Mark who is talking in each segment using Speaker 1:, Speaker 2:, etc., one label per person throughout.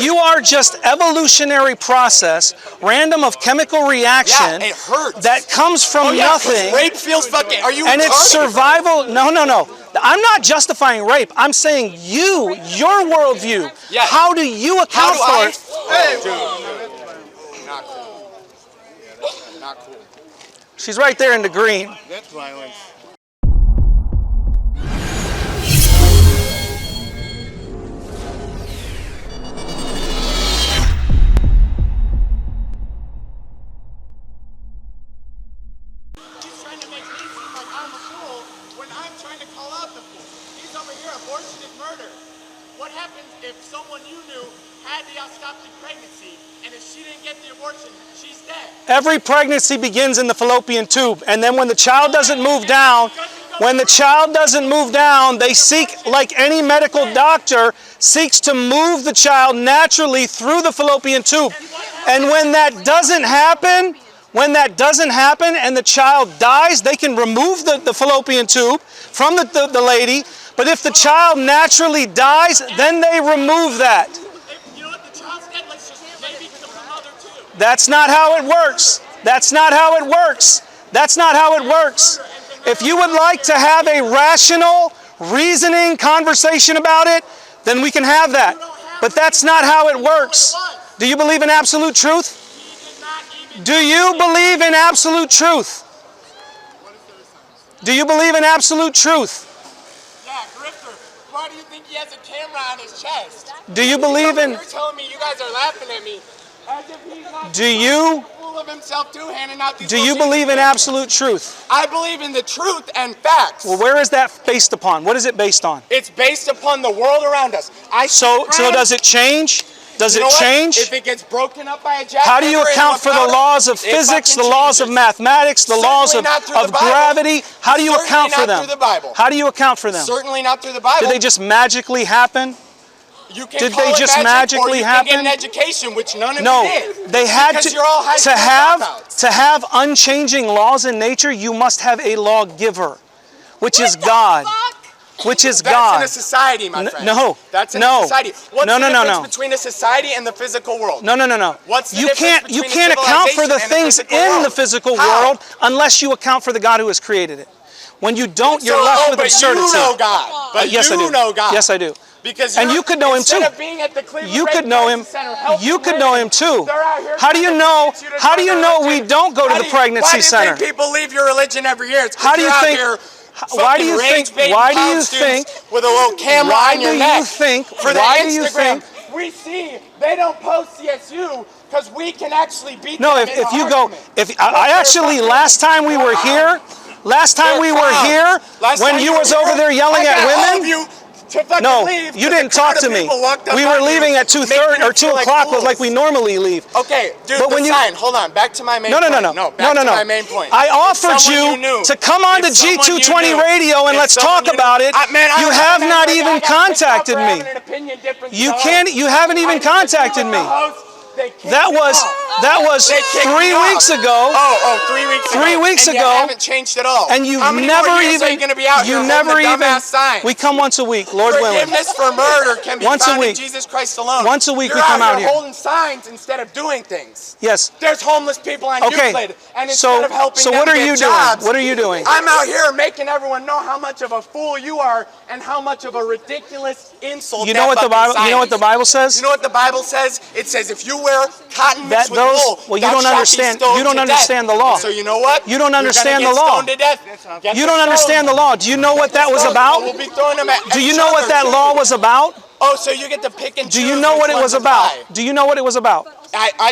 Speaker 1: you are just evolutionary process, random of chemical reaction
Speaker 2: it hurts.
Speaker 1: that comes from nothing.
Speaker 2: Rape feels fucking. Are you?
Speaker 1: And it's survival. No. I'm not justifying rape. I'm saying your worldview.
Speaker 2: Yes.
Speaker 1: How do you account for it?
Speaker 2: Hey, not cool. Not cool.
Speaker 1: She's right there in the green.
Speaker 3: That's violence.
Speaker 4: Abortion is murder. What happens if someone you knew had the obstetric pregnancy, and if she didn't get the abortion, she's dead?
Speaker 1: Every pregnancy begins in the fallopian tube, and then when the child doesn't move down, they seek, like any medical doctor, seeks to move the child naturally through the fallopian tube. And when that doesn't happen, and the child dies, they can remove the fallopian tube from the lady. But if the child naturally dies, then they remove that.
Speaker 4: You know what? The child's dead. Let's just maybe kill the mother too.
Speaker 1: That's not how it works. That's not how it works. That's not how it works. If you would like to have a rational, reasoning conversation about it, then we can have that. But that's not how it works. Do you believe in absolute truth? Do you believe in absolute truth? Do you believe in absolute truth?
Speaker 4: Why do you think he has a camera on his chest?
Speaker 1: Do you believe in...
Speaker 4: You're telling me you guys are laughing at me. As if he's not
Speaker 1: Do you...
Speaker 4: full of himself too, handing out these...
Speaker 1: Do you believe in absolute truth?
Speaker 4: I believe in the truth and facts.
Speaker 1: Well, where is that based upon? What is it based on?
Speaker 4: It's based upon the world around us.
Speaker 1: So does it change? Does it change?
Speaker 4: If it gets broken up by a jackhammer...
Speaker 1: How do you account for the laws of physics, the laws of mathematics, the laws of gravity? How do you account for them? How do you account for them?
Speaker 4: Certainly not through the Bible.
Speaker 1: Did they just magically happen?
Speaker 4: Did they just magically happen? Get an education, which none of you did.
Speaker 1: They had to have unchanging laws in nature. You must have a lawgiver, which is God. Which is God.
Speaker 4: That's in a society, my friend.
Speaker 1: No.
Speaker 4: That's in a society. What's the difference between a society and the physical world?
Speaker 1: No.
Speaker 4: What's the
Speaker 1: you can't account for the things in the physical world unless you account for the God who has created it. When you don't, you're left with absurdity.
Speaker 4: You know God. But
Speaker 1: yes,
Speaker 4: you
Speaker 1: I do.
Speaker 4: know God.
Speaker 1: Yes, I do.
Speaker 4: Because
Speaker 1: you could know him too. You could know him. You could know him too. How do you know? How do you know we don't go to the pregnancy center?
Speaker 4: Why do you think people leave your religion every year?
Speaker 1: How do you think? Why do you think?
Speaker 4: With a little camera on your neck?
Speaker 1: Why do you think?
Speaker 4: We see they don't post CSU because we can actually beat them.
Speaker 1: No, if you go, I actually last time we were here, when you was over there yelling at women. No, you didn't talk to me. We were leaving at 2:30 or 2 o'clock, like we normally leave.
Speaker 4: Okay, dude, hold on, back to my main point.
Speaker 1: No,
Speaker 4: my main point.
Speaker 1: I offered you to come on to G220 radio and let's talk about it. You have not even contacted me. You haven't even contacted me. That was 3 weeks ago.
Speaker 4: 3 weeks ago.
Speaker 1: 3 weeks ago.
Speaker 4: You haven't changed at all.
Speaker 1: And you've never even. We come once a week, Lord willing.
Speaker 4: Forgiveness for murder can be found in Jesus Christ alone.
Speaker 1: Once a week we come out here.
Speaker 4: You're holding signs instead of doing things.
Speaker 1: Yes.
Speaker 4: There's homeless people on Euclid, and instead of helping them
Speaker 1: what are you
Speaker 4: get jobs,
Speaker 1: doing? What are you doing?
Speaker 4: I'm out here making everyone know how much of a fool you are and how much of a ridiculous insult.
Speaker 1: You know what the Bible? You know what the Bible says?
Speaker 4: You know what the Bible says? It says if you wear cotton mixed with wool,
Speaker 1: well, you don't understand. You don't understand the law.
Speaker 4: So you know what?
Speaker 1: You don't understand the law. You don't understand the law. Do you know what that was about? Do you know what that law was about?
Speaker 4: Oh, so you get to pick and choose.
Speaker 1: Do you know what it was about? Do you know what it was about?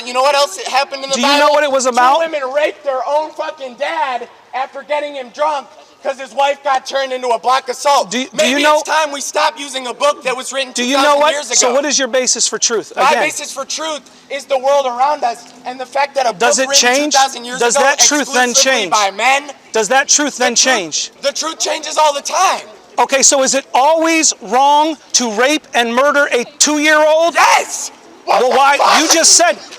Speaker 4: You know what else happened in the Bible?
Speaker 1: Do you know what it was about?
Speaker 4: 2 women raped their own fucking dad after getting him drunk because his wife got turned into a block of salt. Maybe it's time we stop using a book that was written 2,000 years ago.
Speaker 1: So what is your basis for truth?
Speaker 4: My basis for truth is the world around us and the fact that a book written 2,000 years ago
Speaker 1: Does that truth then change?
Speaker 4: By men.
Speaker 1: Does that truth then change?
Speaker 4: The truth changes all the time.
Speaker 1: Okay, so is it always wrong to rape and murder a 2-year-old?
Speaker 4: Yes!
Speaker 1: Well, why?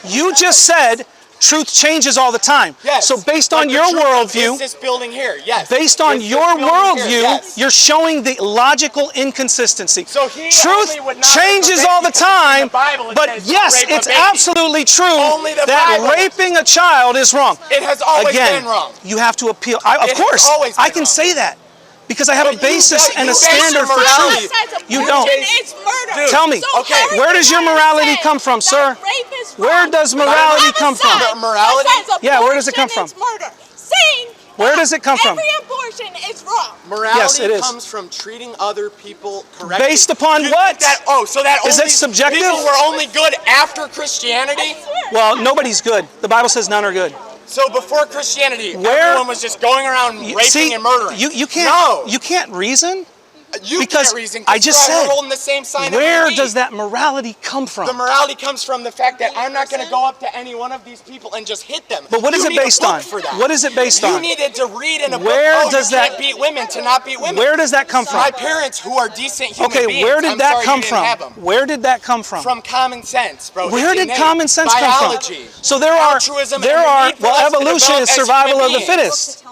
Speaker 1: You just said Truth changes all the time.
Speaker 4: Yes.
Speaker 1: So based
Speaker 4: Like
Speaker 1: on
Speaker 4: the
Speaker 1: your
Speaker 4: truth
Speaker 1: worldview,
Speaker 4: is this building here. Yes.
Speaker 1: based on
Speaker 4: It's this
Speaker 1: your
Speaker 4: building
Speaker 1: worldview,
Speaker 4: here. Yes.
Speaker 1: you're showing the logical inconsistency.
Speaker 4: So he
Speaker 1: Truth
Speaker 4: only would not
Speaker 1: changes
Speaker 4: rape
Speaker 1: all the
Speaker 4: because in
Speaker 1: time,
Speaker 4: the Bible it
Speaker 1: but
Speaker 4: says
Speaker 1: yes,
Speaker 4: rape a
Speaker 1: it's
Speaker 4: baby.
Speaker 1: absolutely true
Speaker 4: Only the
Speaker 1: that
Speaker 4: Bible.
Speaker 1: raping a child is wrong.
Speaker 4: It has always
Speaker 1: Again,
Speaker 4: been wrong.
Speaker 1: you have to appeal.
Speaker 4: It
Speaker 1: Of
Speaker 4: has
Speaker 1: course,
Speaker 4: always
Speaker 1: I
Speaker 4: been
Speaker 1: can
Speaker 4: wrong.
Speaker 1: say that because I have a
Speaker 4: But
Speaker 1: basis
Speaker 4: you
Speaker 1: and a
Speaker 4: base
Speaker 1: standard
Speaker 4: your
Speaker 1: for
Speaker 4: morality.
Speaker 1: truth. You don't.
Speaker 3: It's murder.
Speaker 1: Tell me,
Speaker 4: okay,
Speaker 1: where does your morality come from, sir? Where does morality come from?
Speaker 4: Morality?
Speaker 1: Yeah, where does it come from?
Speaker 3: It's murder. Saying
Speaker 1: Where does it come from?
Speaker 3: every abortion is wrong.
Speaker 4: Morality
Speaker 1: Yes, it is.
Speaker 4: comes from treating other people correctly.
Speaker 1: Based upon
Speaker 4: You
Speaker 1: what?
Speaker 4: think that, so that
Speaker 1: Is
Speaker 4: only
Speaker 1: it subjective?
Speaker 4: people were only good after Christianity?
Speaker 1: Well, nobody's good. The Bible says none are good.
Speaker 4: So before Christianity,
Speaker 1: Where-
Speaker 4: everyone was just going around raping
Speaker 1: See,
Speaker 4: and murdering.
Speaker 1: you can't.
Speaker 4: No.
Speaker 1: You can't reason.
Speaker 4: You
Speaker 1: because
Speaker 4: can't reason.
Speaker 1: I just
Speaker 4: we're
Speaker 1: said,
Speaker 4: holding the same sign
Speaker 1: where
Speaker 4: every week.
Speaker 1: does that morality come from?
Speaker 4: The morality comes from the fact that I'm not going to go up to any one of these people and just hit them.
Speaker 1: But what is
Speaker 4: You
Speaker 1: it
Speaker 4: need a
Speaker 1: based
Speaker 4: book
Speaker 1: on?
Speaker 4: for that.
Speaker 1: What is it based
Speaker 4: You
Speaker 1: on?
Speaker 4: needed to read in a
Speaker 1: Where
Speaker 4: book,
Speaker 1: does
Speaker 4: you can't
Speaker 1: that-
Speaker 4: beat women to not beat women.
Speaker 1: Where does that come from?
Speaker 4: My parents, who are decent human
Speaker 1: Okay,
Speaker 4: beings,
Speaker 1: where did
Speaker 4: I'm
Speaker 1: that
Speaker 4: sorry
Speaker 1: come
Speaker 4: you didn't have
Speaker 1: from?
Speaker 4: them.
Speaker 1: Where did that come from?
Speaker 4: From common sense, bro.
Speaker 1: Where
Speaker 4: It's
Speaker 1: did
Speaker 4: innate.
Speaker 1: common sense
Speaker 4: Biology.
Speaker 1: come from? So there are,
Speaker 4: Altruism and the need for us to
Speaker 1: evolution
Speaker 4: develop
Speaker 1: is
Speaker 4: as
Speaker 1: survival
Speaker 4: human
Speaker 1: of the
Speaker 4: beings.
Speaker 1: fittest.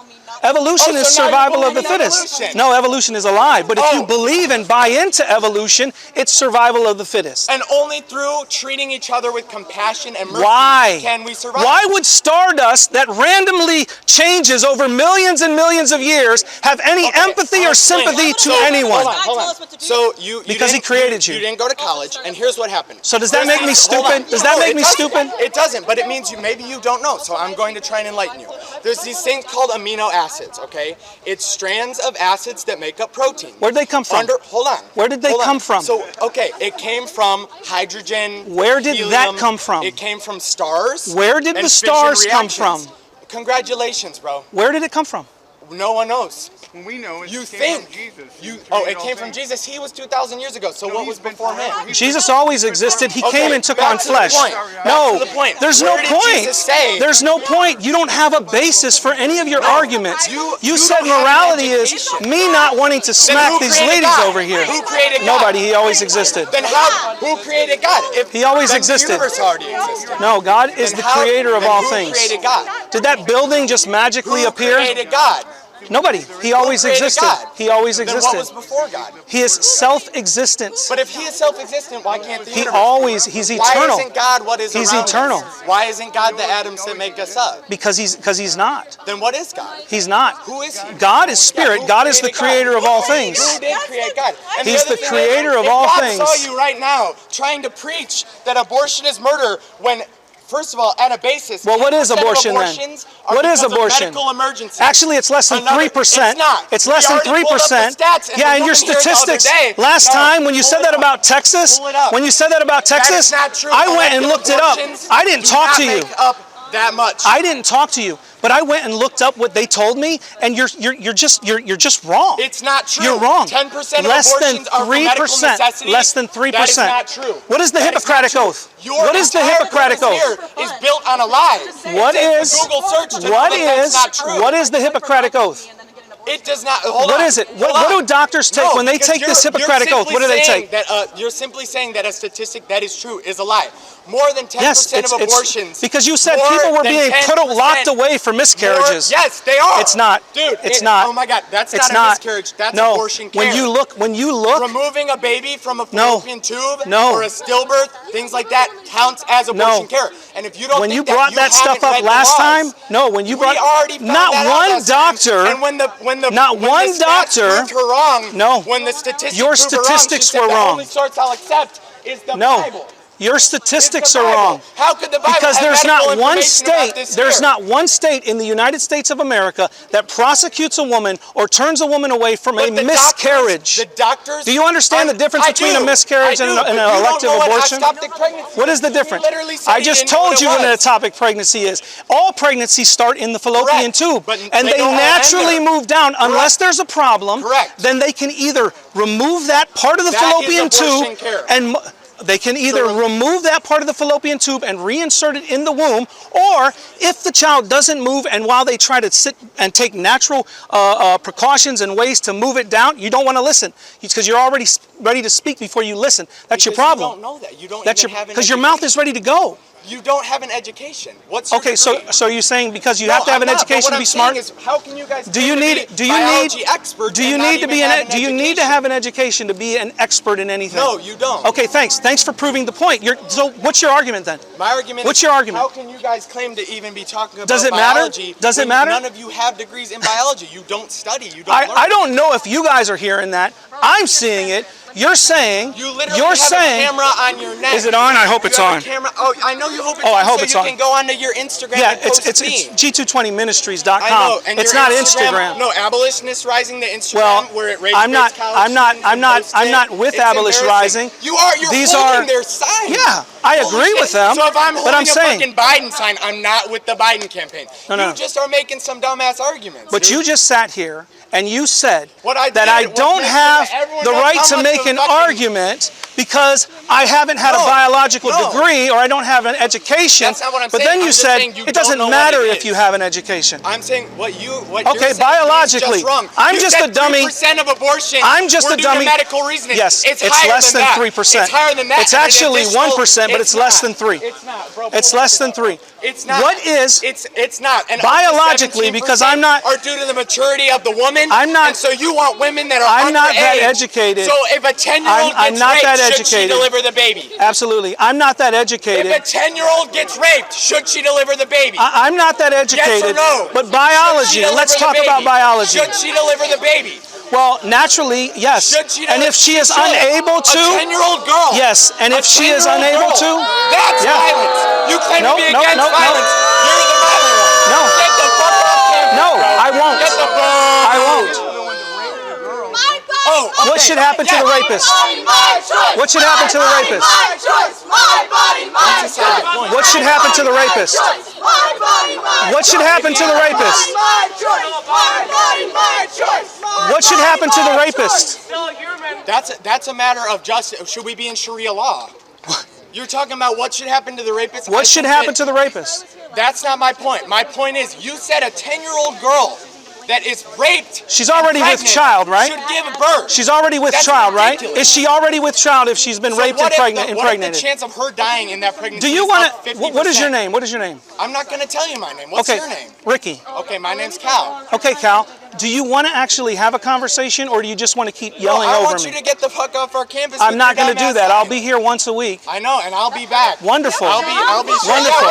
Speaker 1: Evolution
Speaker 4: Oh,
Speaker 1: is
Speaker 4: so now you
Speaker 1: survival of the
Speaker 4: believe in
Speaker 1: fittest.
Speaker 4: evolution.
Speaker 1: No, evolution is a lie. But if you
Speaker 4: Oh.
Speaker 1: believe and buy into evolution, it's survival of the fittest.
Speaker 4: And only through treating each other with compassion and mercy
Speaker 1: Why?
Speaker 4: can we survive.
Speaker 1: Why would stardust that randomly changes over millions and millions of years have any
Speaker 4: Okay,
Speaker 1: empathy or
Speaker 4: explain.
Speaker 1: sympathy to
Speaker 4: So,
Speaker 1: anyone?
Speaker 4: Hold on. So you
Speaker 1: Because he
Speaker 4: didn't-
Speaker 1: created you.
Speaker 4: You didn't go to college, and here's what happened.
Speaker 1: So does that make me
Speaker 4: Hold on.
Speaker 1: stupid? Does that
Speaker 4: No,
Speaker 1: make
Speaker 4: it
Speaker 1: me
Speaker 4: doesn't.
Speaker 1: stupid?
Speaker 4: It doesn't, but it means maybe you don't know. So I'm going to try and enlighten you. There's these things called amino acids. Okay, it's strands of acids that make up protein.
Speaker 1: Where'd they come from?
Speaker 4: Hold on.
Speaker 1: Where did they
Speaker 4: Hold on.
Speaker 1: come from?
Speaker 4: So okay, it came from hydrogen.
Speaker 1: Where did that
Speaker 4: helium.
Speaker 1: come from?
Speaker 4: It came from stars.
Speaker 1: Where did
Speaker 4: and
Speaker 1: the
Speaker 4: fission
Speaker 1: stars come
Speaker 4: reactions.
Speaker 1: from?
Speaker 4: Congratulations, bro.
Speaker 1: Where did it come from?
Speaker 4: No one knows.
Speaker 5: We know it
Speaker 4: You
Speaker 5: came
Speaker 4: think
Speaker 5: from Jesus.
Speaker 4: you?
Speaker 5: Who
Speaker 4: Oh,
Speaker 5: created
Speaker 4: it
Speaker 5: all
Speaker 4: came from
Speaker 5: things.
Speaker 4: Jesus. He was 2,000 years ago. So
Speaker 5: No,
Speaker 4: what
Speaker 5: he's
Speaker 4: was
Speaker 5: been
Speaker 4: before him?
Speaker 5: forever. He's
Speaker 1: Jesus
Speaker 5: been
Speaker 1: always
Speaker 5: forever.
Speaker 1: existed. He
Speaker 4: Okay,
Speaker 1: came and took
Speaker 4: back
Speaker 1: on
Speaker 4: to the
Speaker 1: flesh.
Speaker 4: point.
Speaker 1: No,
Speaker 4: Back to the point.
Speaker 1: there's
Speaker 4: Where
Speaker 1: no
Speaker 4: did
Speaker 1: point.
Speaker 4: Jesus say?
Speaker 1: There's no point. You don't have a basis for any of your arguments.
Speaker 4: you
Speaker 1: said
Speaker 4: don't have an
Speaker 1: morality is
Speaker 4: education.
Speaker 1: me not wanting to
Speaker 4: Then
Speaker 1: smack
Speaker 4: who
Speaker 1: these
Speaker 4: created
Speaker 1: ladies
Speaker 4: God?
Speaker 1: over here.
Speaker 4: Who created God?
Speaker 1: Nobody. He always existed.
Speaker 4: Then how? Who created God? If
Speaker 1: He always
Speaker 4: then
Speaker 1: existed.
Speaker 4: The universe already existed.
Speaker 1: No, God is
Speaker 4: Then
Speaker 1: the
Speaker 4: how-
Speaker 1: creator of
Speaker 4: then
Speaker 1: all
Speaker 4: who
Speaker 1: things.
Speaker 4: created God?
Speaker 1: Did that building just magically
Speaker 4: Who
Speaker 1: appear?
Speaker 4: created God?
Speaker 1: Nobody. He always
Speaker 4: created
Speaker 1: existed.
Speaker 4: God?
Speaker 1: He always
Speaker 4: Then what
Speaker 1: existed.
Speaker 4: was before God?
Speaker 1: He is self-existence.
Speaker 4: But if he is self-existent, why can't the
Speaker 1: He
Speaker 4: universe?
Speaker 1: always, he's
Speaker 4: Why
Speaker 1: eternal.
Speaker 4: isn't God what is
Speaker 1: He's
Speaker 4: around us?
Speaker 1: eternal.
Speaker 4: Why isn't God the atoms that make us up?
Speaker 1: Because he's not.
Speaker 4: Then what is God?
Speaker 1: He's not.
Speaker 4: Who is he?
Speaker 1: God is spirit.
Speaker 4: who
Speaker 1: God is the
Speaker 4: created God?
Speaker 1: creator of all things.
Speaker 4: Who did create God? And
Speaker 1: He's
Speaker 4: other
Speaker 1: the
Speaker 4: thing
Speaker 1: creator
Speaker 4: is,
Speaker 1: of
Speaker 4: if
Speaker 1: all
Speaker 4: God
Speaker 1: things.
Speaker 4: saw you right now trying to preach that abortion is murder when, first of all, at a basis,
Speaker 1: Well, what is
Speaker 4: 10% of
Speaker 1: abortion then?
Speaker 4: abortions are
Speaker 1: What is
Speaker 4: because of
Speaker 1: abortion?
Speaker 4: medical emergencies.
Speaker 1: Actually, it's less than 3%.
Speaker 4: It's not.
Speaker 1: It's less
Speaker 4: We
Speaker 1: than
Speaker 4: already pulled up the
Speaker 1: 3%.
Speaker 4: stats, and
Speaker 1: Yeah,
Speaker 4: the
Speaker 1: and your
Speaker 4: woman here the other
Speaker 1: statistics.
Speaker 4: day-
Speaker 1: Last
Speaker 4: No,
Speaker 1: time when you
Speaker 4: pull
Speaker 1: said
Speaker 4: it
Speaker 1: that
Speaker 4: up.
Speaker 1: about Texas,
Speaker 4: Pull it up.
Speaker 1: when you said that about
Speaker 4: That
Speaker 1: Texas,
Speaker 4: is not true.
Speaker 1: I went and
Speaker 4: Molecular
Speaker 1: looked it up.
Speaker 4: abortions
Speaker 1: I didn't
Speaker 4: do
Speaker 1: talk
Speaker 4: not
Speaker 1: to you.
Speaker 4: make up that much.
Speaker 1: I didn't talk to you, but I went and looked up what they told me, and you're just wrong.
Speaker 4: It's not true.
Speaker 1: You're wrong.
Speaker 4: 10% of
Speaker 1: Less than
Speaker 4: abortions are for medical
Speaker 1: 3%.
Speaker 4: necessity.
Speaker 1: Less than 3%.
Speaker 4: That is not true.
Speaker 1: What is the
Speaker 4: That
Speaker 1: Hippocratic
Speaker 4: not true.
Speaker 1: Oath?
Speaker 4: Your
Speaker 1: What is the
Speaker 4: entire
Speaker 1: Hippocratic
Speaker 4: premise
Speaker 1: Oath?
Speaker 4: here is built on a lie.
Speaker 1: What
Speaker 4: Take a
Speaker 1: is
Speaker 4: Google search to know
Speaker 1: what
Speaker 4: that that's
Speaker 1: is
Speaker 4: not true.
Speaker 1: what is the Hippocratic Oath?
Speaker 4: It does not. Hold
Speaker 1: What
Speaker 4: on.
Speaker 1: is it?
Speaker 4: Hold
Speaker 1: What do
Speaker 4: on.
Speaker 1: doctors take
Speaker 4: No,
Speaker 1: when they
Speaker 4: because
Speaker 1: take this
Speaker 4: you're
Speaker 1: Hippocratic Oath?
Speaker 4: simply
Speaker 1: What do they
Speaker 4: saying
Speaker 1: take?
Speaker 4: That, you're simply saying that a statistic that is true is a lie. More than 10%
Speaker 1: Yes,
Speaker 4: of abortions.
Speaker 1: because you said
Speaker 4: more
Speaker 1: people were
Speaker 4: than
Speaker 1: being
Speaker 4: 10%
Speaker 1: locked away for miscarriages.
Speaker 4: Yes, they are.
Speaker 1: It's not.
Speaker 4: Dude,
Speaker 1: It's not.
Speaker 4: Oh my God, that's
Speaker 1: It's
Speaker 4: not a
Speaker 1: not.
Speaker 4: miscarriage. That's
Speaker 1: No.
Speaker 4: abortion care.
Speaker 1: When you look,
Speaker 4: Removing a baby from a
Speaker 1: No.
Speaker 4: fallopian tube
Speaker 1: No.
Speaker 4: or a stillbirth, things like that, counts as abortion care. And if you don't
Speaker 1: when
Speaker 4: think
Speaker 1: you
Speaker 4: that,
Speaker 1: brought
Speaker 4: you
Speaker 1: that stuff
Speaker 4: haven't
Speaker 1: up
Speaker 4: read the
Speaker 1: last
Speaker 4: laws.
Speaker 1: time, no, when you brought
Speaker 4: We already found
Speaker 1: not
Speaker 4: that out
Speaker 1: one
Speaker 4: last time.
Speaker 1: doctor,
Speaker 4: And when the
Speaker 1: not one
Speaker 4: stats
Speaker 1: doctor-
Speaker 4: proved her wrong,
Speaker 1: No.
Speaker 4: when the statistics
Speaker 1: Your
Speaker 4: proved her wrong,
Speaker 1: statistics
Speaker 4: she said
Speaker 1: were
Speaker 4: the
Speaker 1: wrong.
Speaker 4: only source I'll accept is the
Speaker 1: no,
Speaker 4: Bible.
Speaker 1: your
Speaker 4: It's
Speaker 1: statistics
Speaker 4: the
Speaker 1: are
Speaker 4: Bible.
Speaker 1: wrong.
Speaker 4: How could the Bible
Speaker 1: Because
Speaker 4: have
Speaker 1: there's
Speaker 4: medical
Speaker 1: not one
Speaker 4: information about
Speaker 1: state,
Speaker 4: this
Speaker 1: there's
Speaker 4: here?
Speaker 1: not one state in the United States of America that prosecutes a woman or turns a woman away from a
Speaker 4: But the
Speaker 1: miscarriage.
Speaker 4: The doctors.
Speaker 1: Do you understand the difference between a miscarriage and an elective abortion? What is the difference? I just told you what an ectopic pregnancy is. All pregnancies start in the fallopian
Speaker 4: Correct.
Speaker 1: tube,
Speaker 4: But
Speaker 1: and
Speaker 4: they
Speaker 1: they
Speaker 4: don't all end
Speaker 1: naturally
Speaker 4: there.
Speaker 1: move down unless there's a problem.
Speaker 4: Correct.
Speaker 1: Then they can either remove that part of the
Speaker 4: That is
Speaker 1: fallopian
Speaker 4: abortion
Speaker 1: tube
Speaker 4: care.
Speaker 1: and they can either remove that part of the fallopian tube and reinsert it in the womb, or if the child doesn't move and while they try to sit and take natural precautions and ways to move it down, you don't want to listen because you're already ready to speak before you listen. That's your problem.
Speaker 4: You don't know that. You don't
Speaker 1: That's
Speaker 4: even have an
Speaker 1: because your mouth is ready to go.
Speaker 4: You don't have an education. What's your
Speaker 1: Okay,
Speaker 4: degree?
Speaker 1: so are you saying because you have to have an education to be smart?
Speaker 4: How can you guys
Speaker 1: Do you need
Speaker 4: experts
Speaker 1: do you
Speaker 4: and not
Speaker 1: need to
Speaker 4: even
Speaker 1: be
Speaker 4: have
Speaker 1: do you need to have an education to be an expert in anything?
Speaker 4: No, you don't.
Speaker 1: Okay, thanks. Thanks for proving the point. So what's your argument then?
Speaker 4: My argument
Speaker 1: What's
Speaker 4: is,
Speaker 1: your argument?
Speaker 4: how can you guys claim to even be talking about
Speaker 1: Does it matter?
Speaker 4: biology
Speaker 1: Does it
Speaker 4: when
Speaker 1: matter?
Speaker 4: none of you have degrees in biology? You don't study. You don't learn.
Speaker 1: I don't know if you guys are hearing that. I'm seeing it. You're saying.
Speaker 4: You literally have a camera on your neck.
Speaker 1: Is it on? I hope it's
Speaker 4: you have
Speaker 1: on.
Speaker 4: A camera. Oh, I know you hope it's
Speaker 1: Oh,
Speaker 4: on.
Speaker 1: I hope
Speaker 4: so
Speaker 1: it's
Speaker 4: you
Speaker 1: on.
Speaker 4: can go onto your Instagram
Speaker 1: Yeah,
Speaker 4: and post
Speaker 1: it's
Speaker 4: me.
Speaker 1: G220ministries.com.
Speaker 4: I know, and
Speaker 1: it's
Speaker 4: your
Speaker 1: not Instagram.
Speaker 4: No, Abolitionist Rising, the Instagram
Speaker 1: Well,
Speaker 4: where it rates
Speaker 1: I'm not with
Speaker 4: It's
Speaker 1: Abolish Rising.
Speaker 4: embarrassing. You're
Speaker 1: These
Speaker 4: holding
Speaker 1: are
Speaker 4: their sign.
Speaker 1: Yeah, I agree with them.
Speaker 4: So if I'm
Speaker 1: but
Speaker 4: holding
Speaker 1: I'm
Speaker 4: a
Speaker 1: saying,
Speaker 4: fucking Biden sign, I'm not with the Biden campaign.
Speaker 1: No.
Speaker 4: You just are making some dumbass arguments.
Speaker 1: But
Speaker 4: dude.
Speaker 1: you just sat here and you said that
Speaker 4: did
Speaker 1: I
Speaker 4: was
Speaker 1: don't
Speaker 4: make
Speaker 1: have
Speaker 4: sure that everyone
Speaker 1: the
Speaker 4: knows
Speaker 1: right
Speaker 4: how
Speaker 1: to
Speaker 4: much
Speaker 1: make
Speaker 4: of
Speaker 1: an
Speaker 4: fucking-
Speaker 1: argument because I haven't had a biological degree or I don't have an education.
Speaker 4: That's not what I'm
Speaker 1: but
Speaker 4: saying.
Speaker 1: then
Speaker 4: I'm
Speaker 1: you
Speaker 4: just
Speaker 1: said
Speaker 4: saying you
Speaker 1: it doesn't
Speaker 4: don't know
Speaker 1: matter
Speaker 4: what it
Speaker 1: if you
Speaker 4: is.
Speaker 1: have an education.
Speaker 4: I'm saying what you're
Speaker 1: Okay,
Speaker 4: saying
Speaker 1: biologically,
Speaker 4: is just wrong.
Speaker 1: I'm
Speaker 4: You
Speaker 1: just
Speaker 4: said
Speaker 1: a dummy.
Speaker 4: 3% of abortion.
Speaker 1: I'm just
Speaker 4: were
Speaker 1: a
Speaker 4: due
Speaker 1: dummy.
Speaker 4: To medical reasoning.
Speaker 1: Yes,
Speaker 4: it's
Speaker 1: it's
Speaker 4: higher
Speaker 1: less than
Speaker 4: that.
Speaker 1: 3%.
Speaker 4: It's higher than that.
Speaker 1: It's
Speaker 4: And an
Speaker 1: actually
Speaker 4: additional-
Speaker 1: 1%, but it's less than 3.
Speaker 4: It's not, bro.
Speaker 1: It's less than 3.
Speaker 4: It's not.
Speaker 1: What is
Speaker 4: It's not. And
Speaker 1: biologically,
Speaker 4: up to 17%
Speaker 1: because I'm not-
Speaker 4: are due to the maturity of the woman.
Speaker 1: I'm not-
Speaker 4: And so you want women that are
Speaker 1: I'm not that
Speaker 4: underage.
Speaker 1: educated.
Speaker 4: So if a 10-year-old
Speaker 1: I'm
Speaker 4: gets
Speaker 1: not
Speaker 4: raped,
Speaker 1: that
Speaker 4: should she
Speaker 1: educated.
Speaker 4: deliver the baby?
Speaker 1: Absolutely. I'm not that
Speaker 4: If
Speaker 1: educated.
Speaker 4: a 10-year-old gets raped, should she deliver the baby?
Speaker 1: I'm not that educated.
Speaker 4: Yes or no?
Speaker 1: But biology,
Speaker 4: Should she
Speaker 1: let's
Speaker 4: deliver
Speaker 1: talk
Speaker 4: the
Speaker 1: about
Speaker 4: baby?
Speaker 1: biology.
Speaker 4: Should she deliver the baby?
Speaker 1: Well, naturally, yes.
Speaker 4: Should she
Speaker 1: And
Speaker 4: deliver-
Speaker 1: if she is
Speaker 4: should.
Speaker 1: unable
Speaker 4: A
Speaker 1: to,
Speaker 4: 10-year-old girl.
Speaker 1: yes. And if she is
Speaker 4: 10-year-old
Speaker 1: unable
Speaker 4: girl.
Speaker 1: to,
Speaker 4: That's
Speaker 1: yeah.
Speaker 4: violence. You claim
Speaker 1: No,
Speaker 4: to be
Speaker 1: no,
Speaker 4: against
Speaker 1: no, no.
Speaker 4: violence. You're the violent one.
Speaker 1: No.
Speaker 4: Get the fuck off campus,
Speaker 1: No,
Speaker 4: bro.
Speaker 1: I won't.
Speaker 4: Get the fuck.
Speaker 1: I won't.
Speaker 4: Oh, okay.
Speaker 1: What should happen to the rapist? What should happen to the rapist? What should happen to the rapist? What should happen to the rapist? What should happen to the rapist?
Speaker 4: That's a matter of justice. Should we be in Sharia law? You're talking about what should happen to the rapist?
Speaker 1: What should happen to the rapist?
Speaker 4: That's not my point. My point is, you said a 10-year-old girl that is raped.
Speaker 1: She's already with
Speaker 4: pregnant
Speaker 1: child, right?
Speaker 4: Should give birth.
Speaker 1: She's already with
Speaker 4: That's
Speaker 1: child,
Speaker 4: ridiculous.
Speaker 1: right? Is she already with child if she's been raped and
Speaker 4: What if the
Speaker 1: impregnated?
Speaker 4: chance of her dying in that pregnancy?
Speaker 1: Do you
Speaker 4: is
Speaker 1: want
Speaker 4: up
Speaker 1: to?
Speaker 4: 50%?
Speaker 1: What is your name? What is your name?
Speaker 4: I'm not going to tell you my name. What's
Speaker 1: Okay,
Speaker 4: your name?
Speaker 1: Ricky.
Speaker 4: Okay, my name's Cal.
Speaker 1: Okay, Cal. Do you want to actually have a conversation, or do you just want to keep yelling
Speaker 4: I
Speaker 1: over
Speaker 4: want
Speaker 1: me?
Speaker 4: you to get the fuck off our campus.
Speaker 1: I'm
Speaker 4: with
Speaker 1: not
Speaker 4: your
Speaker 1: going to do
Speaker 4: dumbass
Speaker 1: that. I'll
Speaker 4: sign.
Speaker 1: be here once a week.
Speaker 4: I know, and I'll be back.
Speaker 1: Wonderful.
Speaker 4: I'll be
Speaker 1: Wonderful.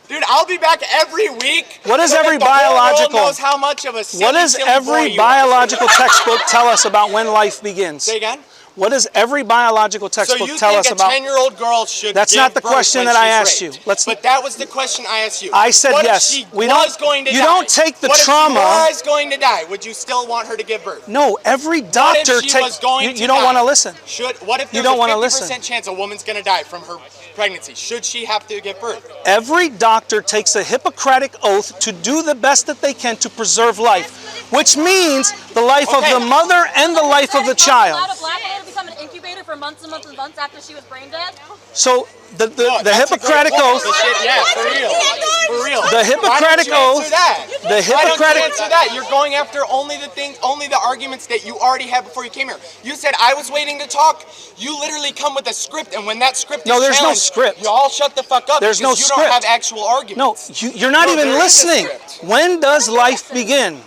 Speaker 4: Dude, I'll be back every week.
Speaker 1: What is
Speaker 4: so that
Speaker 1: every
Speaker 4: the whole world
Speaker 1: biological?
Speaker 4: knows how much of a silly,
Speaker 1: What does
Speaker 4: silly boy
Speaker 1: every
Speaker 4: you are.
Speaker 1: biological textbook tell us about when life begins?
Speaker 4: Say again?
Speaker 1: What does every biological
Speaker 4: So
Speaker 1: textbook
Speaker 4: you
Speaker 1: tell
Speaker 4: think
Speaker 1: us
Speaker 4: a
Speaker 1: about?
Speaker 4: 10-year-old girl should
Speaker 1: That's
Speaker 4: give
Speaker 1: not the
Speaker 4: birth
Speaker 1: question
Speaker 4: when
Speaker 1: that I
Speaker 4: she's
Speaker 1: asked
Speaker 4: raped?
Speaker 1: you.
Speaker 4: But that was the question I asked you.
Speaker 1: I said
Speaker 4: what
Speaker 1: yes.
Speaker 4: If she
Speaker 1: We
Speaker 4: was
Speaker 1: don't.
Speaker 4: going to
Speaker 1: You
Speaker 4: die?
Speaker 1: don't take the
Speaker 4: what
Speaker 1: trauma.
Speaker 4: If she was going to die? Would you still want her to give birth?
Speaker 1: No, every doctor
Speaker 4: What if she was going to
Speaker 1: You don't
Speaker 4: die?
Speaker 1: want to listen.
Speaker 4: What if
Speaker 1: You
Speaker 4: there's
Speaker 1: don't
Speaker 4: a
Speaker 1: wanna
Speaker 4: 50%
Speaker 1: listen.
Speaker 4: chance a woman's going to die from her pregnancy? Should she have to give birth?
Speaker 1: Every doctor takes a Hippocratic oath to do the best that they can to preserve life, which means the life of the mother and the life of the child.
Speaker 5: Allowed a black woman to become an incubator for months and months and months after she was brain dead?
Speaker 1: So the
Speaker 4: That's
Speaker 1: Hippocratic
Speaker 4: a great point.
Speaker 1: oath.
Speaker 4: The shit- yeah, for real. For real.
Speaker 1: The Hippocratic
Speaker 4: Why don't you answer
Speaker 1: oath.
Speaker 4: that?
Speaker 1: The
Speaker 4: Why don't you
Speaker 1: Hippocratic.
Speaker 4: answer that? You're going after only the arguments that you already had before you came here. You said I was waiting to talk. You literally come with a script, and when that script
Speaker 1: No,
Speaker 4: is
Speaker 1: there's no
Speaker 4: challenged,
Speaker 1: script.
Speaker 4: you all shut the fuck up.
Speaker 1: There's no
Speaker 4: because you
Speaker 1: script.
Speaker 4: don't have actual arguments.
Speaker 1: No, you're not
Speaker 4: No,
Speaker 1: even
Speaker 4: there is a
Speaker 1: listening.
Speaker 4: script.
Speaker 1: When does life begin?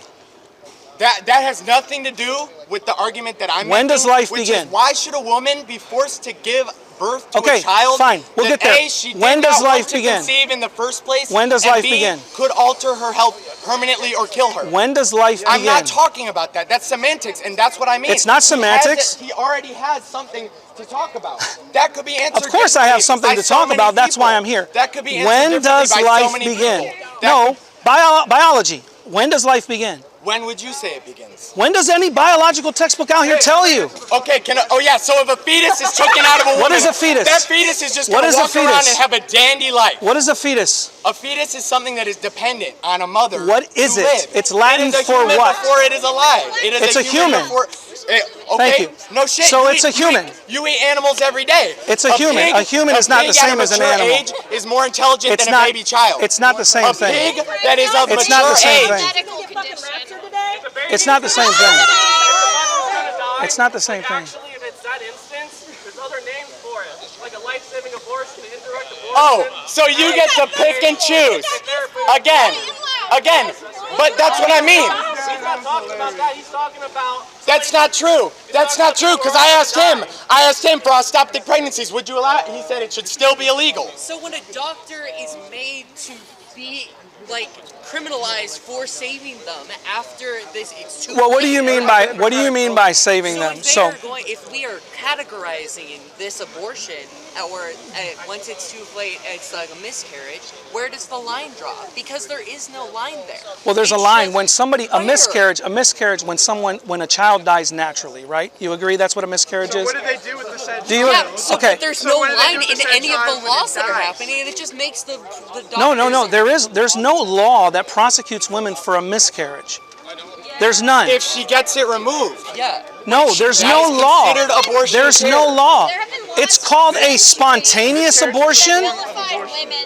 Speaker 4: That has nothing to do with the argument that I'm
Speaker 1: When
Speaker 4: making.
Speaker 1: does life
Speaker 4: which
Speaker 1: begin?
Speaker 4: Is why should a woman be forced to give birth to
Speaker 1: Okay,
Speaker 4: a child?
Speaker 1: fine. We'll
Speaker 4: that
Speaker 1: get there.
Speaker 4: A, she
Speaker 1: When
Speaker 4: did
Speaker 1: does
Speaker 4: not want
Speaker 1: life
Speaker 4: to
Speaker 1: begin?
Speaker 4: conceive in the first place.
Speaker 1: When does
Speaker 4: and
Speaker 1: life
Speaker 4: B,
Speaker 1: begin?
Speaker 4: could alter her health permanently or kill her.
Speaker 1: When does life begin?
Speaker 4: I'm not talking about that. That's semantics, and that's what I mean.
Speaker 1: It's not semantics.
Speaker 4: He already has something to talk about. That could be answered.
Speaker 1: Of course I have something
Speaker 4: by
Speaker 1: to
Speaker 4: so
Speaker 1: talk
Speaker 4: many
Speaker 1: about. That's
Speaker 4: people.
Speaker 1: why I'm here.
Speaker 4: That could be answered
Speaker 1: When
Speaker 4: differently
Speaker 1: does
Speaker 4: by so
Speaker 1: life
Speaker 4: many
Speaker 1: begin?
Speaker 4: people. That
Speaker 1: No, biology. When does life begin?
Speaker 4: When would you say it begins?
Speaker 1: When does any biological textbook out here tell you?
Speaker 4: Okay, oh yeah, so if a fetus is taken out of a woman,
Speaker 1: What is a fetus?
Speaker 4: That fetus is just
Speaker 1: What
Speaker 4: going
Speaker 1: is
Speaker 4: to
Speaker 1: a
Speaker 4: walk around
Speaker 1: fetus?
Speaker 4: and have a dandy life.
Speaker 1: What is a fetus?
Speaker 4: A fetus is something that is dependent on a mother.
Speaker 1: What is
Speaker 4: to
Speaker 1: it?
Speaker 4: live.
Speaker 1: It's Latin
Speaker 4: it is a
Speaker 1: for
Speaker 4: human
Speaker 1: what?
Speaker 4: Before it is alive. It is
Speaker 1: It's a human.
Speaker 4: Before, okay,
Speaker 1: Thank you.
Speaker 4: no shit.
Speaker 1: So
Speaker 4: you
Speaker 1: it's
Speaker 4: eat-
Speaker 1: a human.
Speaker 4: You eat animals every day.
Speaker 1: It's a human.
Speaker 4: Pig,
Speaker 1: A human is not the
Speaker 4: pig at
Speaker 1: same
Speaker 4: a
Speaker 1: as an
Speaker 4: mature
Speaker 1: animal.
Speaker 4: Age is more intelligent
Speaker 1: It's
Speaker 4: than
Speaker 1: not.
Speaker 4: a baby child.
Speaker 1: It's not the same
Speaker 4: a
Speaker 1: thing.
Speaker 4: pig that is of
Speaker 1: It's
Speaker 4: mature
Speaker 1: not the same
Speaker 4: age.
Speaker 1: thing.
Speaker 5: Medical condition.
Speaker 1: It's not the same thing. It's not the same thing.
Speaker 6: Actually, if it's that instance, there's other names for it, like a life-saving abortion.
Speaker 4: Oh, so you get to pick and choose. Again. But that's what I mean.
Speaker 6: He's not talking about that. He's talking about...
Speaker 4: That's not true. That's not true, because I asked him for ostoptic pregnancies. Would you allow it? He said it should still be illegal.
Speaker 7: So when a doctor is made to be, like, criminalized for saving them after this, it's too
Speaker 1: Well, what do you
Speaker 7: late.
Speaker 1: mean by saving them?
Speaker 7: If we are categorizing this abortion, or once it's too late, it's like a miscarriage, where does the line draw? Because there is no line there.
Speaker 1: Well, there's a line when a miscarriage when a child dies naturally, right? You agree that's what a miscarriage is?
Speaker 2: What do they do with the said
Speaker 7: So
Speaker 1: okay.
Speaker 7: but there's no line in any of the laws that are happening, and it just makes the doctors...
Speaker 1: No. There's no law that prosecutes women for a miscarriage. There's none.
Speaker 4: If she gets it removed.
Speaker 7: Yeah.
Speaker 1: No, there's no law. There's no law. It's called a spontaneous abortion.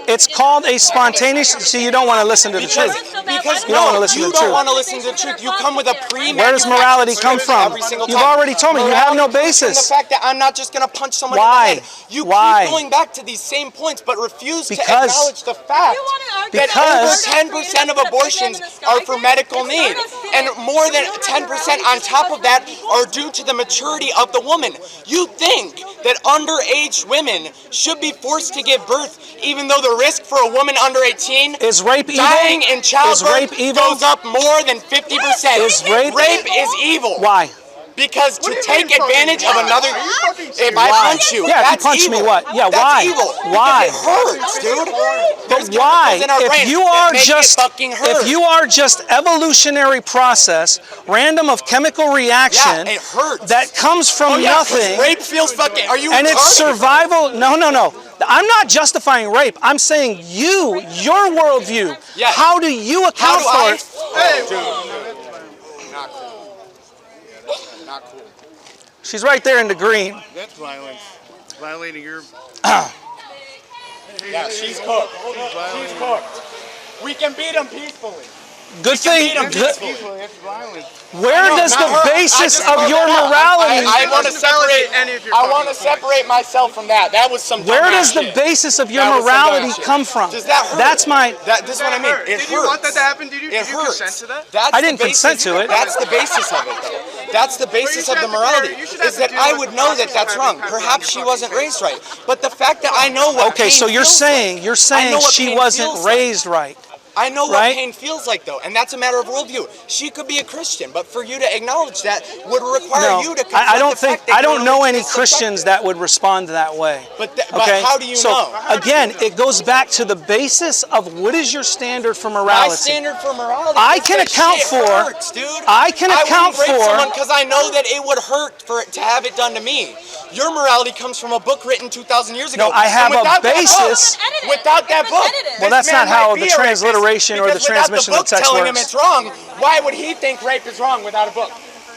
Speaker 1: It's called a spontaneous. See, you don't want to listen to the truth.
Speaker 4: Because
Speaker 1: you don't want to listen to the
Speaker 4: you don't
Speaker 1: truth.
Speaker 4: want to listen to the truth. You come with a
Speaker 1: Where does morality come from? You've already told me you have no basis.
Speaker 4: The fact that I'm not just going to punch someone
Speaker 1: Why?
Speaker 4: in the head. You
Speaker 1: Why?
Speaker 4: keep going back to these same points, but refuse to
Speaker 1: Because-
Speaker 4: acknowledge the fact that over 10% of abortions are for medical need, and more than 10% on top of that are due to the maturity of the woman. You think that underage women should be forced to give birth, even though the risk for a woman under 18
Speaker 1: Is rape evil?
Speaker 4: dying in childbirth
Speaker 1: Is rape evil?
Speaker 4: goes up more than 50%.
Speaker 1: Is rape-
Speaker 4: Rape is evil.
Speaker 1: Why?
Speaker 4: Because to take advantage of another, if I punch you,
Speaker 1: Yeah, if you
Speaker 4: that's
Speaker 1: punch me,
Speaker 4: evil.
Speaker 1: what? Yeah,
Speaker 4: That's
Speaker 1: why?
Speaker 4: evil.
Speaker 1: Why?
Speaker 4: It hurts, dude.
Speaker 1: But
Speaker 4: There's
Speaker 1: why?
Speaker 4: chemicals in our brain
Speaker 1: If you
Speaker 4: that
Speaker 1: are
Speaker 4: make it
Speaker 1: just
Speaker 4: fucking hurt.
Speaker 1: if you are just evolutionary process, random of chemical reaction
Speaker 4: Yeah, it hurts.
Speaker 1: that comes from
Speaker 4: Oh, yeah, 'cause
Speaker 1: nothing,
Speaker 4: rape feels fucking. Are you?
Speaker 1: and it's
Speaker 4: retarded?
Speaker 1: survival. No. I'm not justifying rape. I'm saying your worldview.
Speaker 4: Yeah.
Speaker 1: How do you
Speaker 4: How
Speaker 1: account
Speaker 4: do
Speaker 1: for
Speaker 4: I?
Speaker 1: it?
Speaker 2: Not cool. Not cool.
Speaker 1: She's right there in the green.
Speaker 2: That's violence. Violating your...
Speaker 4: Yeah, she's cooked. She's cooked. We can beat them peacefully.
Speaker 1: Good thing.
Speaker 4: beat 'em peacefully.
Speaker 2: That's violence.
Speaker 1: Where does
Speaker 4: not
Speaker 1: the
Speaker 4: her.
Speaker 1: basis
Speaker 4: I just
Speaker 1: of
Speaker 4: brought
Speaker 1: your
Speaker 4: that up.
Speaker 1: morality?
Speaker 4: I want to separate.
Speaker 2: any of your
Speaker 4: I want to
Speaker 2: fucking points.
Speaker 4: separate myself from that. That was some.
Speaker 1: Where
Speaker 4: dumbass
Speaker 1: does the
Speaker 4: shit.
Speaker 1: basis of your
Speaker 4: That was some
Speaker 1: morality
Speaker 4: dumbass shit.
Speaker 1: come from?
Speaker 4: Does that hurt?
Speaker 1: That's my.
Speaker 4: This is what I mean. It
Speaker 2: Did
Speaker 4: hurts.
Speaker 2: you want that to happen? Did you
Speaker 4: It hurts.
Speaker 2: consent to that?
Speaker 4: That's
Speaker 1: I didn't
Speaker 4: the
Speaker 1: consent
Speaker 4: basis-
Speaker 1: to it.
Speaker 4: That's the basis of it, though. That's the basis of the morality. Is that I would know that that's wrong. Perhaps she wasn't raised right. But the fact that I know what
Speaker 1: Okay,
Speaker 4: pain
Speaker 1: so you're
Speaker 4: feels
Speaker 1: saying
Speaker 4: what
Speaker 1: she
Speaker 4: pain
Speaker 1: wasn't
Speaker 4: feels like.
Speaker 1: raised right.
Speaker 4: I know what
Speaker 1: right?
Speaker 4: pain feels like, though, and that's a matter of worldview. She could be a Christian, but for you to acknowledge that would require you to confront
Speaker 1: I don't
Speaker 4: the fact
Speaker 1: think
Speaker 4: that
Speaker 1: I don't
Speaker 4: you're
Speaker 1: know
Speaker 4: a
Speaker 1: any
Speaker 4: religious
Speaker 1: Christians that would respond that way.
Speaker 4: But
Speaker 1: Okay,
Speaker 4: how do you
Speaker 1: so
Speaker 4: know?
Speaker 1: again, it goes back to the basis of what is your standard for
Speaker 4: My
Speaker 1: morality.
Speaker 4: standard for morality.
Speaker 1: I
Speaker 4: is
Speaker 1: can
Speaker 4: that
Speaker 1: account
Speaker 4: shit
Speaker 1: for-
Speaker 4: hurts, dude.
Speaker 1: I can account for-
Speaker 4: because I know that it would hurt for it to have it done to me. Your morality comes from a book written 2,000 years ago.
Speaker 1: No, I have
Speaker 4: And
Speaker 1: a
Speaker 4: without that
Speaker 1: basis-
Speaker 4: book- Without that book,
Speaker 1: Well, that's
Speaker 4: this
Speaker 1: not
Speaker 4: man
Speaker 1: how
Speaker 4: might
Speaker 1: the
Speaker 4: be a rapist,
Speaker 1: transliteration or the
Speaker 4: because without
Speaker 1: transmission
Speaker 4: the
Speaker 1: of
Speaker 4: book
Speaker 1: text
Speaker 4: telling him
Speaker 1: works.
Speaker 4: it's wrong, why would he think rape is wrong without a book?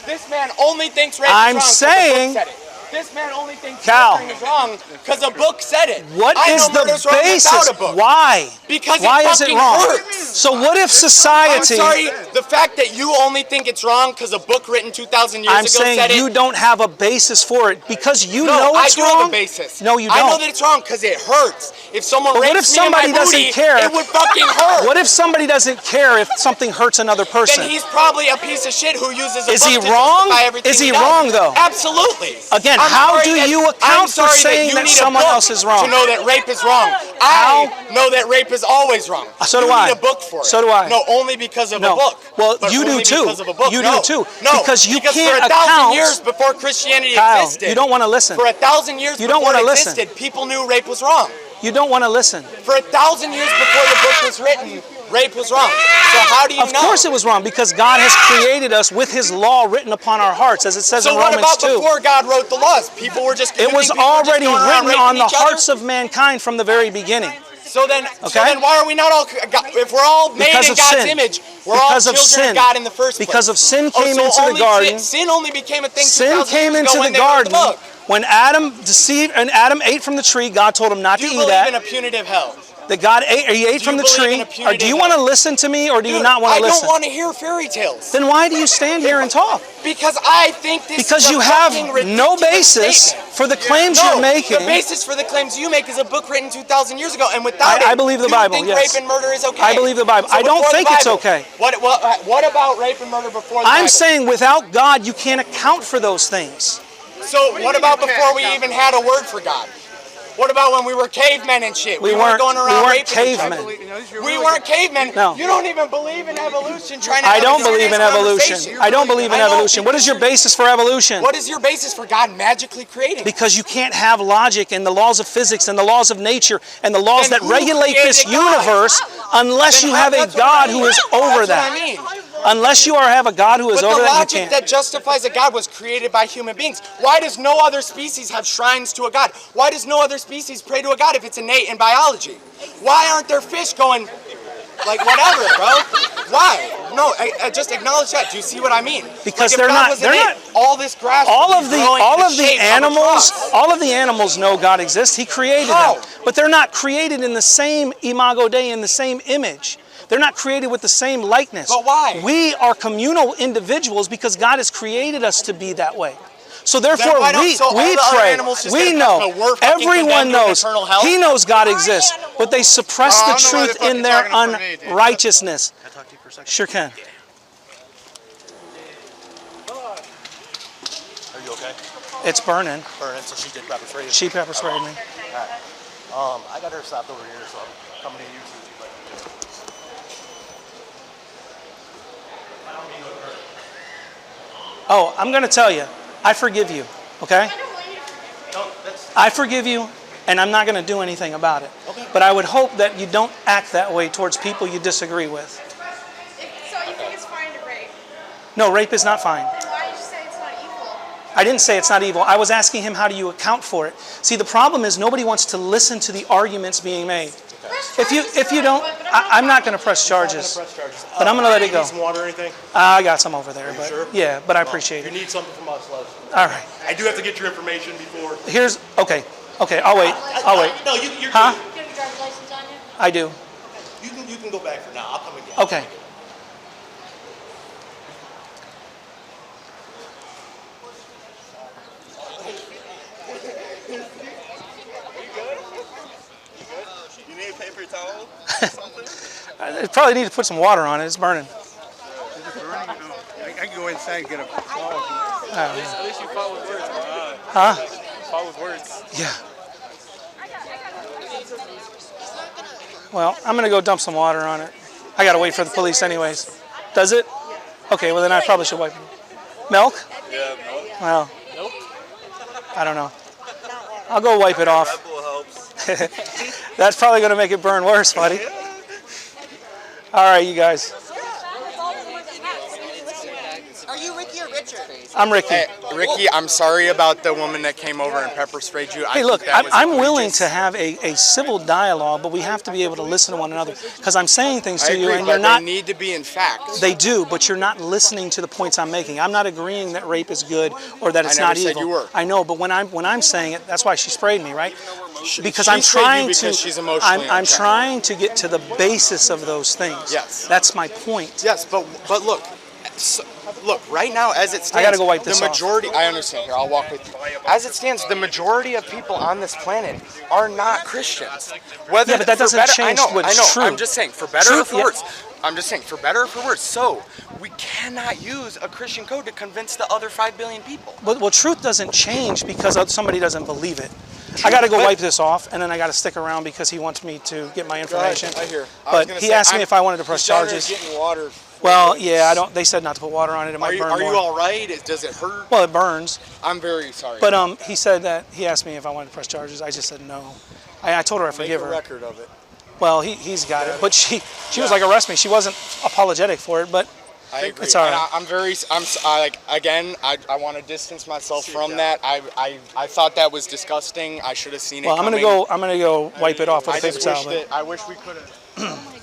Speaker 4: This man only thinks rape
Speaker 1: I'm
Speaker 4: is wrong
Speaker 1: saying-
Speaker 4: because a book said it. This man only thinks
Speaker 1: Cal.
Speaker 4: murdering is wrong because a book said it.
Speaker 1: What
Speaker 4: I
Speaker 1: is
Speaker 4: know
Speaker 1: the
Speaker 4: murder's wrong
Speaker 1: basis?
Speaker 4: without a book.
Speaker 1: Why?
Speaker 4: Because
Speaker 1: Why
Speaker 4: it
Speaker 1: is it
Speaker 4: fucking
Speaker 1: wrong?
Speaker 4: hurts.
Speaker 1: So what if society?
Speaker 4: I'm sorry, the fact that you only think it's wrong because a book written 2,000 years
Speaker 1: I'm
Speaker 4: ago said
Speaker 1: saying you
Speaker 4: it.
Speaker 1: don't have a basis for it because you
Speaker 4: No,
Speaker 1: know
Speaker 4: I
Speaker 1: it's
Speaker 4: do
Speaker 1: wrong.
Speaker 4: have a basis.
Speaker 1: No, you
Speaker 4: I know
Speaker 1: don't.
Speaker 4: that it's wrong because it hurts. If someone
Speaker 1: But what
Speaker 4: rapes
Speaker 1: if
Speaker 4: me in my
Speaker 1: somebody doesn't
Speaker 4: booty,
Speaker 1: care?
Speaker 4: it would fucking hurt.
Speaker 1: What if somebody doesn't care if something hurts another person?
Speaker 4: Then he's probably a piece of shit who uses a
Speaker 1: Is
Speaker 4: book
Speaker 1: he
Speaker 4: to
Speaker 1: wrong?
Speaker 4: justify everything
Speaker 1: Is he
Speaker 4: does.
Speaker 1: wrong, though?
Speaker 4: Absolutely.
Speaker 1: Again,
Speaker 4: I'm
Speaker 1: how
Speaker 4: sorry
Speaker 1: do
Speaker 4: that-
Speaker 1: you
Speaker 4: I'm
Speaker 1: account for
Speaker 4: sorry
Speaker 1: saying
Speaker 4: you
Speaker 1: that
Speaker 4: need a
Speaker 1: someone
Speaker 4: book
Speaker 1: else is wrong?
Speaker 4: To know that rape is wrong.
Speaker 1: How?
Speaker 4: I know that rape is always wrong.
Speaker 1: So
Speaker 4: you
Speaker 1: do I.
Speaker 4: need a book for it.
Speaker 1: So do I.
Speaker 4: No, only because of
Speaker 1: No.
Speaker 4: a book.
Speaker 1: Well,
Speaker 4: But
Speaker 1: you do
Speaker 4: only
Speaker 1: too.
Speaker 4: Because of a book.
Speaker 1: You
Speaker 4: no.
Speaker 1: do too.
Speaker 4: No,
Speaker 1: Because you
Speaker 4: because
Speaker 1: can't
Speaker 4: for 1,000
Speaker 1: account-
Speaker 4: years before Christianity
Speaker 1: Kyle,
Speaker 4: existed.
Speaker 1: you don't want to listen.
Speaker 4: For 1,000 years
Speaker 1: You don't
Speaker 4: before
Speaker 1: wanna
Speaker 4: it
Speaker 1: listen.
Speaker 4: existed, people knew rape was wrong.
Speaker 1: You don't want to listen.
Speaker 4: For 1,000 years before the book was written, rape was wrong. So how do you know?
Speaker 1: Of course it was wrong because God has created us with his law written upon our hearts, as it says
Speaker 4: So
Speaker 1: in
Speaker 4: what
Speaker 1: Romans
Speaker 4: about
Speaker 1: 2.
Speaker 4: before God wrote the laws? People were just.
Speaker 1: It was already written on the hearts of mankind from the very beginning.
Speaker 4: So then,
Speaker 1: Okay?
Speaker 4: why are we not all? If we're all made
Speaker 1: Because
Speaker 4: in
Speaker 1: of
Speaker 4: God's
Speaker 1: sin.
Speaker 4: image, we're
Speaker 1: Because
Speaker 4: all
Speaker 1: of
Speaker 4: children
Speaker 1: sin.
Speaker 4: of God in the first place.
Speaker 1: Because of sin
Speaker 4: Oh,
Speaker 1: came
Speaker 4: so
Speaker 1: into the
Speaker 4: only
Speaker 1: garden.
Speaker 4: Sin only became a thing.
Speaker 1: Sin
Speaker 4: 2,000
Speaker 1: came
Speaker 4: years ago
Speaker 1: into
Speaker 4: when
Speaker 1: the
Speaker 4: they wrote
Speaker 1: garden when Adam deceived and Adam ate from the tree. God told him not
Speaker 4: Do
Speaker 1: to
Speaker 4: you
Speaker 1: eat
Speaker 4: believe in
Speaker 1: that.
Speaker 4: a punitive hell?
Speaker 1: That God ate, he ate from the tree? Or do you want to listen to me, or do you not want to listen?
Speaker 4: I don't want to hear fairy tales.
Speaker 1: Then why do you stand here and talk?
Speaker 4: Because I think this
Speaker 1: Because
Speaker 4: is a
Speaker 1: you have
Speaker 4: fucking
Speaker 1: no
Speaker 4: ridiculous
Speaker 1: basis
Speaker 4: statement.
Speaker 1: for the claims
Speaker 4: No,
Speaker 1: you're making.
Speaker 4: the basis for the claims you make is a book written 2,000 years ago, and without
Speaker 1: I believe the Bible,
Speaker 4: you think
Speaker 1: yes.
Speaker 4: rape and murder is okay.
Speaker 1: I believe the Bible.
Speaker 4: So
Speaker 1: I don't
Speaker 4: before the
Speaker 1: think it's
Speaker 4: Bible,
Speaker 1: okay.
Speaker 4: What about rape and murder before the Bible?
Speaker 1: I'm saying without God, you can't account for those things.
Speaker 4: So what about before we even had a word for God? What about when we were cavemen and shit?
Speaker 1: We
Speaker 4: weren't going around
Speaker 1: weren't
Speaker 4: raping each other.
Speaker 1: cavemen.
Speaker 4: We weren't cavemen.
Speaker 1: No.
Speaker 4: You don't even believe in evolution. Trying to
Speaker 1: I
Speaker 4: have
Speaker 1: don't
Speaker 4: a
Speaker 1: believe in
Speaker 4: serious
Speaker 1: evolution.
Speaker 4: conversation.
Speaker 1: I don't believe in
Speaker 4: I know,
Speaker 1: evolution. What is your basis for evolution?
Speaker 4: What is your basis for God magically creating?
Speaker 1: Because you can't have logic and the laws of physics and the laws of nature and the laws
Speaker 4: Then
Speaker 1: that
Speaker 4: who
Speaker 1: regulate this
Speaker 4: created God?
Speaker 1: universe unless
Speaker 4: Then
Speaker 1: you have a
Speaker 4: that's what
Speaker 1: God
Speaker 4: I
Speaker 1: who
Speaker 4: mean.
Speaker 1: is over
Speaker 4: That's
Speaker 1: that.
Speaker 4: what I mean.
Speaker 1: Unless you have a God who is
Speaker 4: But
Speaker 1: over
Speaker 4: the
Speaker 1: that, you
Speaker 4: logic
Speaker 1: can't.
Speaker 4: that justifies a God was created by human beings. Why does no other species have shrines to a God? Why does no other species pray to a God if it's innate in biology? Why aren't there fish going, like, whatever, bro? Why? No, I just acknowledge that. Do you see what I mean?
Speaker 1: Because
Speaker 4: like, if
Speaker 1: they're
Speaker 4: God
Speaker 1: not-
Speaker 4: was
Speaker 1: they're
Speaker 4: innate,
Speaker 1: not-
Speaker 4: all this grass
Speaker 1: all
Speaker 4: would
Speaker 1: of
Speaker 4: be
Speaker 1: the
Speaker 4: growing
Speaker 1: all
Speaker 4: in
Speaker 1: of the
Speaker 4: shape
Speaker 1: animals
Speaker 4: of a cross.
Speaker 1: all of the animals know God exists. He created
Speaker 4: How?
Speaker 1: them, but they're not created in the same imago Dei, in the same image. They're not created with the same likeness.
Speaker 4: But why?
Speaker 1: We are communal individuals because God has created us to be that way. So therefore,
Speaker 4: why don't-
Speaker 1: we
Speaker 4: so all the other
Speaker 1: pray.
Speaker 4: animals just
Speaker 1: We
Speaker 4: get
Speaker 1: know.
Speaker 4: to we're fucking
Speaker 1: Everyone
Speaker 4: condemned to
Speaker 1: knows.
Speaker 4: eternal hell?
Speaker 1: He knows God exists, but they suppress
Speaker 2: Oh, I
Speaker 1: the
Speaker 2: don't know why
Speaker 1: truth
Speaker 2: they're
Speaker 1: in their
Speaker 2: fucking talking for me, dude.
Speaker 1: unrighteousness.
Speaker 6: Can I talk to you for a second?
Speaker 1: Sure can.
Speaker 6: Are you okay?
Speaker 1: It's burning.
Speaker 6: Burning, so she did pepper spray.
Speaker 1: She pepper sprayed me.
Speaker 6: I got her stopped over here, so I'm coming to you.
Speaker 1: Oh, I'm going to tell you, I forgive you, okay? I forgive you, and I'm not going to do anything about it.
Speaker 6: Okay.
Speaker 1: But I would hope that you don't act that way towards people you disagree with.
Speaker 3: So you think it's fine to rape?
Speaker 1: No, rape is not fine.
Speaker 3: Then why did you say it's not evil?
Speaker 1: I didn't say it's not evil. I was asking him, how do you account for it? See, the problem is nobody wants to listen to the arguments being made. If you don't, I'm not going to press charges. But I'm going to let it go.
Speaker 6: Need some water or anything?
Speaker 1: I got some over there, but
Speaker 6: sure?
Speaker 1: yeah, but I appreciate
Speaker 6: You
Speaker 1: it.
Speaker 6: need something from us, Les.
Speaker 1: All right.
Speaker 6: I do have to get your information before.
Speaker 1: Here's, okay, I'll wait.
Speaker 6: No, you're
Speaker 1: Huh?
Speaker 5: Do you have your driver's license on you?
Speaker 1: I do.
Speaker 6: You can go back for now. I'll come again.
Speaker 1: Okay.
Speaker 2: You need a paper towel?
Speaker 1: I probably need to put some water on it. It's burning.
Speaker 2: I can go inside and get a towel.
Speaker 6: At least you fought with words.
Speaker 1: Huh?
Speaker 6: Fought with words.
Speaker 1: Yeah. Well, I'm going to go dump some water on it. I got to wait for the police anyways. Does it? Okay, well then I probably should wipe it. Milk?
Speaker 2: Yeah, milk.
Speaker 1: Well, I don't know. I'll go wipe it off.
Speaker 2: Red Bull helps.
Speaker 1: That's probably going to make it burn worse, buddy. All right, you guys.
Speaker 8: Are you Ricky or Richard?
Speaker 1: I'm Ricky.
Speaker 4: Hey, Ricky, I'm sorry about the woman that came over and pepper sprayed you.
Speaker 1: Hey, look, I'm willing to have a civil dialogue, but we have to be able to listen to one another. Because I'm saying things to you, and you're not.
Speaker 4: They need to be in fact.
Speaker 1: They do, but you're not listening to the points I'm making. I'm not agreeing that rape is good or that it's
Speaker 4: I never
Speaker 1: not
Speaker 4: said
Speaker 1: evil.
Speaker 4: you were.
Speaker 1: I know, but when I'm saying it, that's why she sprayed me, right? Because
Speaker 4: She
Speaker 1: I'm
Speaker 4: sprayed you
Speaker 1: trying
Speaker 4: because
Speaker 1: to.
Speaker 4: she's emotionally
Speaker 1: I'm
Speaker 4: unchecked.
Speaker 1: trying to get to the basis of those things.
Speaker 4: Yes.
Speaker 1: That's my point.
Speaker 4: Yes, but look. So, look, right now, as it stands,
Speaker 1: I gotta go wipe this
Speaker 4: the
Speaker 1: off.
Speaker 4: majority. I understand. Here, I'll walk with you. As it stands, the majority of people on this planet are not Christians. Whether
Speaker 1: Yeah, but that
Speaker 4: for
Speaker 1: doesn't
Speaker 4: better,
Speaker 1: change
Speaker 4: I know.
Speaker 1: what's true.
Speaker 4: I'm just saying, for better or
Speaker 1: Truth,
Speaker 4: for
Speaker 1: yeah.
Speaker 4: worse. I'm just saying, for better or for worse. So we cannot use a Christian code to convince the other 5 billion people.
Speaker 1: But well, truth doesn't change because somebody doesn't believe it. I got to go wipe this off, and then I got to stick around because he wants me to get my information.
Speaker 4: I hear.
Speaker 1: But he asked me if I wanted to press charges.
Speaker 4: Getting water.
Speaker 1: Well, yeah, I don't. They said not to put water on it. It might burn
Speaker 4: Are
Speaker 1: more.
Speaker 4: you all right? Does it hurt?
Speaker 1: Well, it burns.
Speaker 4: I'm very sorry.
Speaker 1: But he said that he asked me if I wanted to press charges. I just said no. I told her I forgive
Speaker 4: Make a
Speaker 1: her.
Speaker 4: record of it.
Speaker 1: Well, he's got it. But she was like, arrest me. She wasn't apologetic for it, but
Speaker 4: I agree.
Speaker 1: it's all right.
Speaker 4: And I want to distance myself from that. I thought that was disgusting. I should have seen it.
Speaker 1: well, I'm gonna go wipe it off with a paper towel.
Speaker 4: I wish we could have.